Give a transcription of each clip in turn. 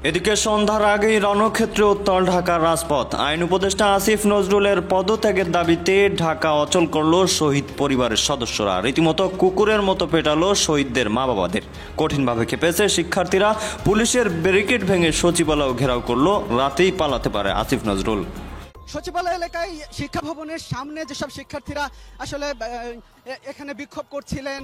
এদিকে সন্ধ্যার আগেই রণক্ষেত্রে উত্তাল ঢাকার রাজপথ। আইন উপদেষ্টা আসিফ নজরুলের পদত্যাগের দাবিতে ঢাকা অচল করল শহীদ পরিবারের সদস্যরা। রীতিমতো কুকুরের মতো পেটালো শহীদদের মা বাবাদের। কঠিনভাবে খেপেছে শিক্ষার্থীরা। পুলিশের ব্যারিকেড ভেঙে সচিবালয় ঘেরাও করলো। রাতেই পালাতে পারে আসিফ নজরুল। সচিবালয় এলাকায় শিক্ষা ভবনের সামনে যেসব শিক্ষার্থীরা আসলে এখানে বিক্ষোভ করছিলেন,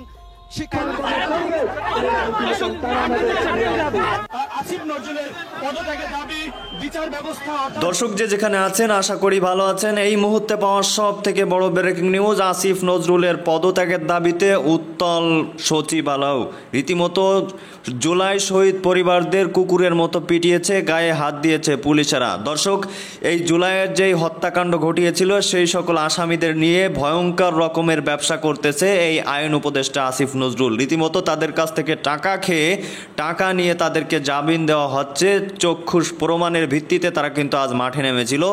দর্শক যে যেখানে আছেন আশা করি ভালো আছেন। এই মুহূর্তে পাওয়া সব থেকে বড় ব্রেকিং নিউজ, আসিফ নজরুলের পদত্যাগের দাবিতে উত্তাল সচিবালয়। রীতিমতো জুলাই শহীদ পরিবারদের কুকুরের মতো পিটিয়েছে, গায়ে হাত দিয়েছে পুলিশেরা। দর্শক, এই জুলাইয়ের যেই হত্যাকাণ্ড ঘটিয়েছিল সেই সকল আসামিদের নিয়ে ভয়ঙ্কর রকমের ব্যবসা করতেছে এই আইন উপদেষ্টা আসিফ নজরুল। রীতিমতো তাদের কাছ থেকে টাকা খেয়ে টাকা নিয়ে তাদেরকে জামিন দেওয়া হচ্ছে। চক্ষুষ প্রমাণের ভিত্তিতে তারা কিন্তু আজ মাঠে নেমেছিল।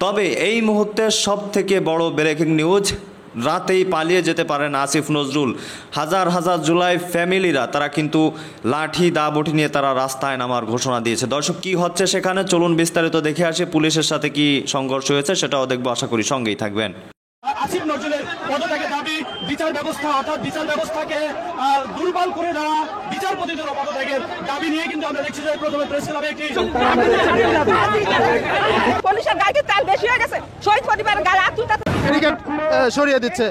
তবে এই মুহূর্তে সব থেকে বড় ব্রেকিং নিউজ, রাতেই পালিয়ে যেতে পারেন আসিফ নজরুল। হাজার হাজার জুলাই ফ্যামিলিরা তারা কিন্তু লাঠি দা বটি নিয়ে তারা রাস্তায় নামার ঘোষণা দিয়েছে। দর্শক, কি হচ্ছে সেখানে চলুন বিস্তারিত দেখে আসি। পুলিশের সাথে কি সংঘর্ষ হয়েছে সেটাও দেখবো, আশা করি সঙ্গেই থাকবেন। আসিফ নজরুলের পদত্যাগের দাবি, বিচার ব্যবস্থা অর্থাৎ বিচার ব্যবস্থাকে দুর্বল করে দেওয়া, বিচারপতিদের পদত্যাগের দাবি নিয়ে কিন্তু আমরা দেখছি যে প্রথমে প্রেস ক্লাবে একটি পুলিশের গায়ে তেল বেশি হয়ে গেছে, শহীদ পরিবারের গায়ে হাত তুলতে ব্যারিকেড সরিয়ে দিচ্ছে।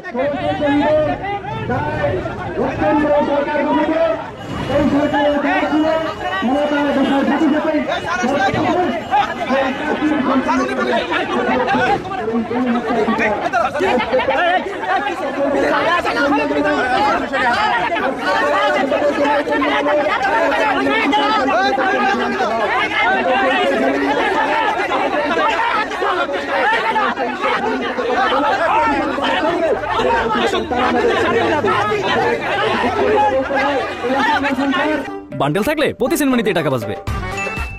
বান্ডেল থাকলে প্রতি সেনমানিতে টাকা বাঁচবে।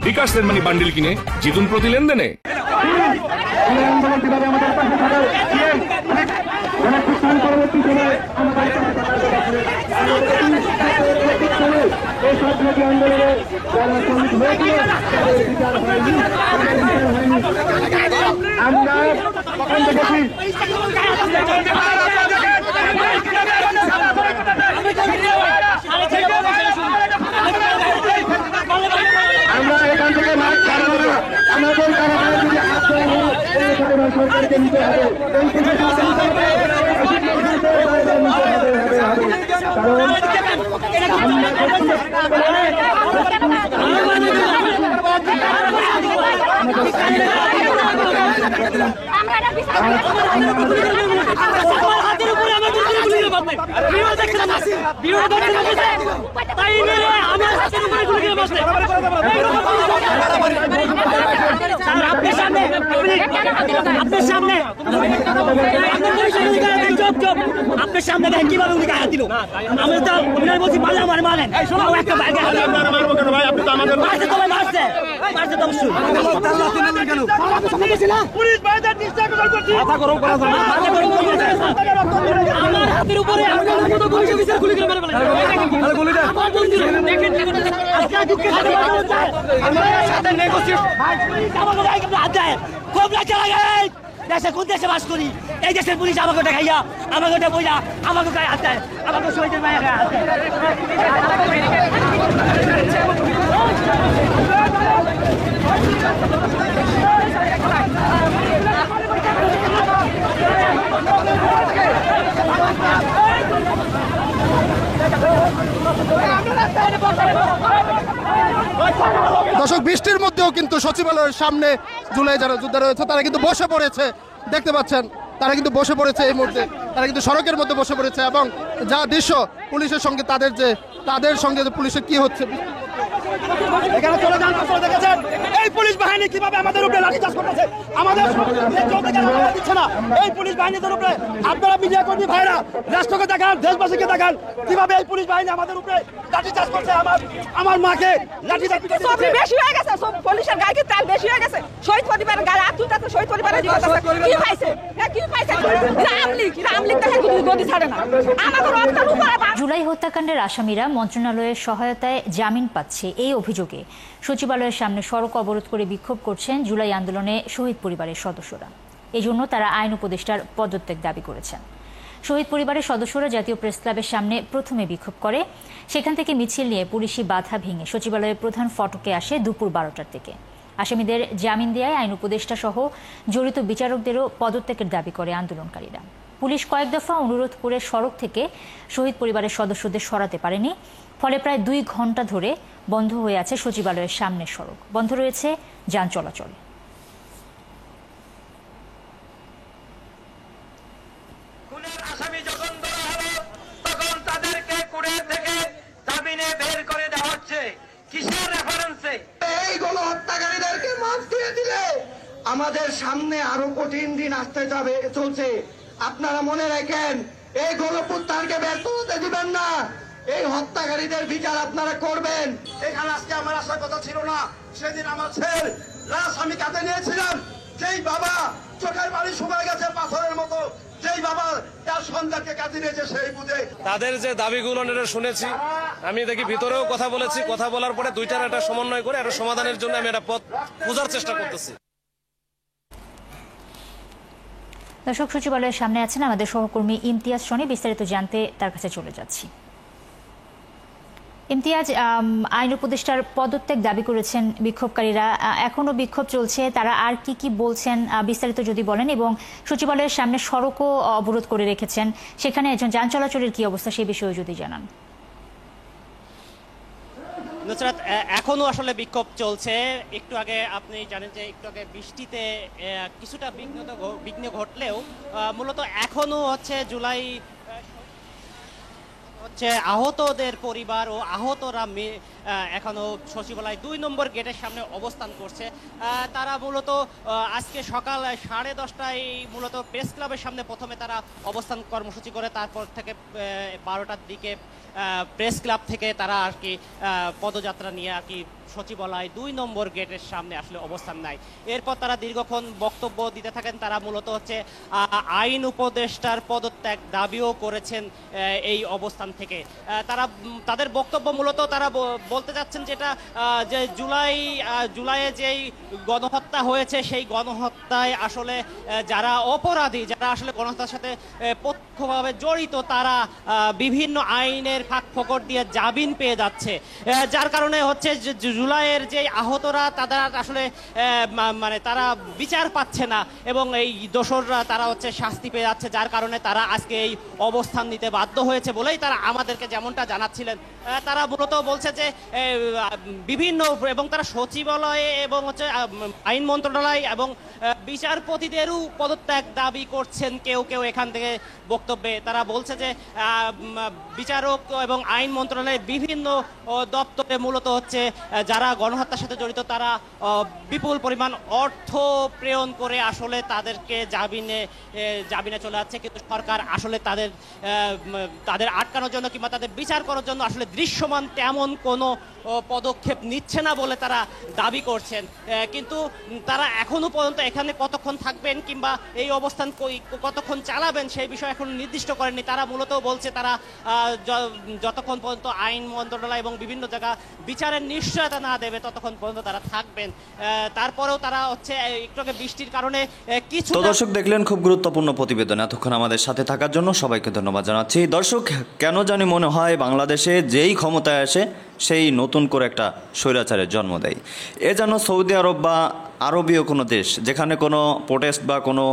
বিকাশ সেনমানি বান্ডেল কিনে জিতুন প্রতি লেনদেনে। আমরা এখান থেকে মাঠ ছাড়ব না। আমাদের কারাগারে যদি সরকারকে নিতে হবে, আপনার সামনে দেখেন কিভাবে উনি গায়ে দিল। আমি তো ওনার বলছি পাল্লা মারে মারেন, একটা বাইকে মারছে মারছে তো অবশ্যই পুলিশ বাইরে ডিস্টার্ব করছে। আমার হাতের উপরে পুলিশ অফিসার গুলি করে মেরে ফেলেছে। গুলিটা আমার বন্ধু দেখেন আজকে দুঃখের সাথে আমার সাথে নেগোসিয়েট ভাই আমাকে গায়ে হাত দেয়। খুব লজ্জা লাগে। দেশে কোন দেশে বাস করি, এই দেশের পুলিশ আমাকে ওটা খাইয়া আমাকে ওটা বইয়া আমাকে গায়ে হাত দেয়, আমাকে শহীদের মায়ের গায়ে হাত দেয়। দর্শক, বৃষ্টির মধ্যেও কিন্তু সচিবালয়ের সামনে জুলাই যারা যোদ্ধা রয়েছে তারা কিন্তু বসে পড়েছে। দেখতে পাচ্ছেন তারা কিন্তু বসে পড়েছে এই মুহূর্তে, তারা কিন্তু সড়কের মধ্যে বসে পড়েছে। এবং যা দৃশ্য পুলিশের সঙ্গে তাদের সঙ্গে পুলিশের কি হচ্ছে এখানে চলে যান। দেখেছেন এই পুলিশ বাহিনী কিভাবে আমাদের উপরে লাঠিচার্জ করতেছে, আমাদের দিচ্ছে না। এই পুলিশ বাহিনীদের উপরে আপনারা মিডিয়া কর্মী ভাইরা রাষ্ট্রকে দেখান, দেশবাসীকে দেখান কিভাবে এই পুলিশ বাহিনী আমাদের উপরে লাঠিচার্জ করছে। আমার মাকে লাঠিচার্জ বেশি হয়ে গেছে, পুলিশের গায়ে তেল বেশি হয়ে গেছে, শহীদ পরিবারের গায়ে হাত তুলতে শহীদ পরিবারের কি পাইছে, কি পাইছে রামলিক তাকে গদি ছাড়ে না। আমাদের জুলাই হত্যাকাণ্ডের আসামিরা মন্ত্রণালয়ের সহায়তায় জামিন পাচ্ছে। এই অভিযোগে সচিবালয়ের সামনে সড়ক অবরোধ করে বিক্ষোভ করছেন জুলাই আন্দোলনে শহীদ পরিবারের সদস্যরা। এজন্য তারা আইন উপদেষ্টার পদত্যাগ দাবি করেছেন। শহীদ পরিবারের সদস্যরা জাতীয় প্রেস ক্লাবের সামনে প্রথমে বিক্ষোভ করে, সেখান থেকে মিছিল নিয়ে পুলিশি বাধা ভেঙে সচিবালয়ের প্রধান ফটকে আসে দুপুর 12টার দিকে। আসামিদের জামিন দেয়ায় আইন উপদেষ্টা সহ জড়িত বিচারকদেরও পদত্যাগের দাবি করে আন্দোলনকারীরা। পুলিশ কয়েক দফা অনুরোধ করে সড়ক থেকে শহীদ পরিবারের সদস্যদের সরাতে পারেনি, ফলে প্রায় 2 ঘন্টা ধরে বন্ধ হয়ে আছে সচিবালয়ের সামনের সড়ক। বন্ধ রয়েছে যান চলাচল। আসামি যখন ধরা হলো তখন তাদেরকে কোর্ট থেকে জামিনে বের করে দেওয়া হচ্ছে কিসের রেফারেন্সে? এই গণহত্যাকারীদেরকে মাফ দিয়ে দিলে আমাদের সামনে আরো কঠিন দিন আসতে যাবে চলছে। আপনারা মনে রাখেন, এই গণপুত্তানকে ব্যর্থ হতে দিবেন না। এই হত্যাকারীদের বিচার আপনারা করবেন। এখানে আজকে আমার আসার কথা ছিল না, সেদিন আমার ছেলে লাশ আমি কাঁধে নিয়েছিলাম। যেই বাবা চোখের পানি শুকায় গেছে পাথরের মতো, যেই বাবা তার সন্তানকে কাঁধে নিয়েছে সেই বুঝে। তাদের যে দাবিগুলো শুনেছি, আমি দেখি ভিতরেও কথা বলেছি, কথা বলার পরে দুইটার একটা সমন্বয় করে একটা সমাধানের জন্য আমি একটা পথ খোঁজার চেষ্টা করতেছি। দর্শক, সচিবালয়ের সামনে আছেন আমাদের সহকর্মী ইমতিয়াজ সনি, বিস্তারিত জানতে তার কাছে চলে যাচ্ছি। ইমতিয়াজ, আইন উপদেষ্টার পদত্যাগ দাবি করেছেন বিক্ষোভকারীরা, এখনো বিক্ষোভ চলছে, তারা আর কি কি বলছেন বিস্তারিত যদি বলেন, এবং সচিবালয়ের সামনে সড়কও অবরোধ করে রেখেছেন, সেখানে একজন যান চলাচলের কি অবস্থা সেই বিষয়ে যদি জানান। নুসরাত, এখনো আসলে বিক্ষোভ চলছে। একটু আগে আপনি জানেন যে একটু আগে বৃষ্টিতে কিছুটা বিঘ্ন ঘটলেও মূলত এখনো জুলাই আহতদের পরিবার ও আহতরা এখনো সচিবালয় 2 নম্বর গেটের সামনে অবস্থান করছে। তারা মূলত আজকে সকাল 10:30টায় মূলত প্রেস ক্লাবের সামনে প্রথমে তারা অবস্থান কর্মসূচি করে, তারপর থেকে 12টার দিকে প্রেস ক্লাব থেকে তারা আর কি পদযাত্রা নিয়ে আর কি সচিবালয় 2 নম্বর গেটের সামনে আসলে অবস্থান নেয়। এরপর তারা দীর্ঘক্ষণ বক্তব্য দিতে থাকেন। তারা মূলত আইন উপদেষ্টার পদত্যাগ দাবিও করেছেন এই অবস্থান থেকে। তাদের বক্তব্য মূলত তারা বলতে যাচ্ছেন যেটা যে জুলাইয়ে যেই গণহত্যা হয়েছে সেই গণহত্যায় আসলে যারা অপরাধী, যারা আসলে গণহত্যার সাথে প্রত্যক্ষভাবে জড়িত, তারা বিভিন্ন আইনের ফাঁক-ফোকর দিয়ে জামিন পেয়ে যাচ্ছে, যার কারণে জুলাইয়ের যে আহতরা তারা আসলে মানে তারা বিচার পাচ্ছে না এবং এই দোষররা তারা শাস্তি পেয়ে যাচ্ছে, যার কারণে তারা আজকে এই অবস্থান নিতে বাধ্য হয়েছে বলেই তারা আমাদেরকে যেমনটা জানাচ্ছিলেন। তারা মূলত বলছে যে বিভিন্ন এবং তারা সচিবালয়ে এবং আইন মন্ত্রণালয় এবং বিচারপতিদেরও পদত্যাগ দাবি করছেন কেউ কেউ এখান থেকে বক্তব্যে। তারা বলছে যে বিচারক এবং আইন মন্ত্রণালয়ের বিভিন্ন দপ্তরে মূলত যারা গণহত্যার সাথে জড়িত তারা বিপুল পরিমাণ অর্থ প্রেরণ করে আসলে তাদেরকে জামিনে চলে যাচ্ছে, কিন্তু সরকার আসলে তাদের আটকানোর জন্য কিংবা তাদের বিচার করার জন্য আসলে দৃশ্যমান তেমন কোনো পদক্ষেপ নিচ্ছে না বলে তারা দাবি করছেন। কিন্তু তারা এখনো পর্যন্ত এখানে কতক্ষণ থাকবেন কিংবা এই অবস্থান কতক্ষণ চালাবেন সেই বিষয়ে এখন নির্দিষ্ট করেননি। তারা মূলত বলছে তারা যতক্ষণ পর্যন্ত আইন মন্ত্রণালয় এবং বিভিন্ন জায়গা বিচারের নিশ্চয়তা না দেবে ততক্ষণ পর্যন্ত তারা থাকবেন। তারপরেও তারা একটু আগে বৃষ্টির কারণে কিছু। তো দর্শক, দেখলেন খুব গুরুত্বপূর্ণ প্রতিবেদন। এতক্ষণ আমাদের সাথে থাকার জন্য সবাইকে ধন্যবাদ জানাচ্ছি। দর্শক, কেন জানি মনে হয় বাংলাদেশে যেই ক্ষমতায় আসে সেই নতুন করে একটা স্বৈরাচারের জন্ম দেয়। এ যেন সৌদি আরব বা আরবীয় কোনো দেশ, যেখানে কোনো প্রোটেস্ট বা কোনো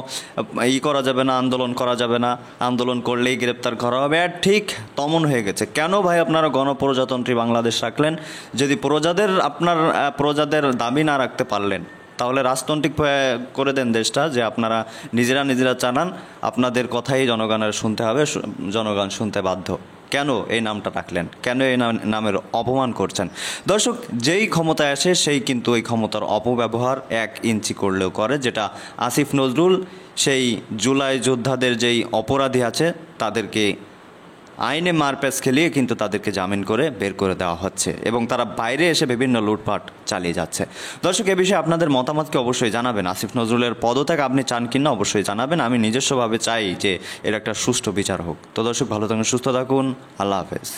করা যাবে না, আন্দোলন করা যাবে না, আন্দোলন করলেই গ্রেপ্তার করা হবে, আর ঠিক তমন হয়ে গেছে। কেন ভাই আপনারা গণপ্রজাতন্ত্রী বাংলাদেশ রাখলেন? যদি প্রজাদের দাবি না রাখতে পারলেন তাহলে রাজতান্ত্রিক করে দেন দেশটা, যে আপনারা নিজেরা চালান, আপনাদের কথাই জনগণের শুনতে হবে, জনগণ শুনতে বাধ্য। কেন এই নামটা রাখলেন? কেন এই নামের অপমান করছেন? দর্শক, যেই ক্ষমতায় আসে সেই কিন্তু ওই ক্ষমতার অপব্যবহার 1 ইঞ্চি করলেও করে, যেটা আসিফ নজরুল সেই জুলাই যোদ্ধাদের যেই অপরাধী আছে তাদেরকে আইনে মারপ্যাচ খেলিয়ে কিন্তু তাদেরকে জামিন করে বের করে দেওয়া হচ্ছে এবং তারা বাইরে এসে বিভিন্ন লুটপাট চালিয়ে যাচ্ছে। দর্শক, এ বিষয়ে আপনাদের মতামতকে অবশ্যই জানাবেন। আসিফ নজরুলের পদত্যাগ আপনি চান কিনা অবশ্যই জানাবেন। আমি নিজস্বভাবে চাই যে এর একটা সুষ্ঠু বিচার হোক। তো দর্শক, ভালো থাকুন, সুস্থ থাকুন, আল্লাহ হাফেজ।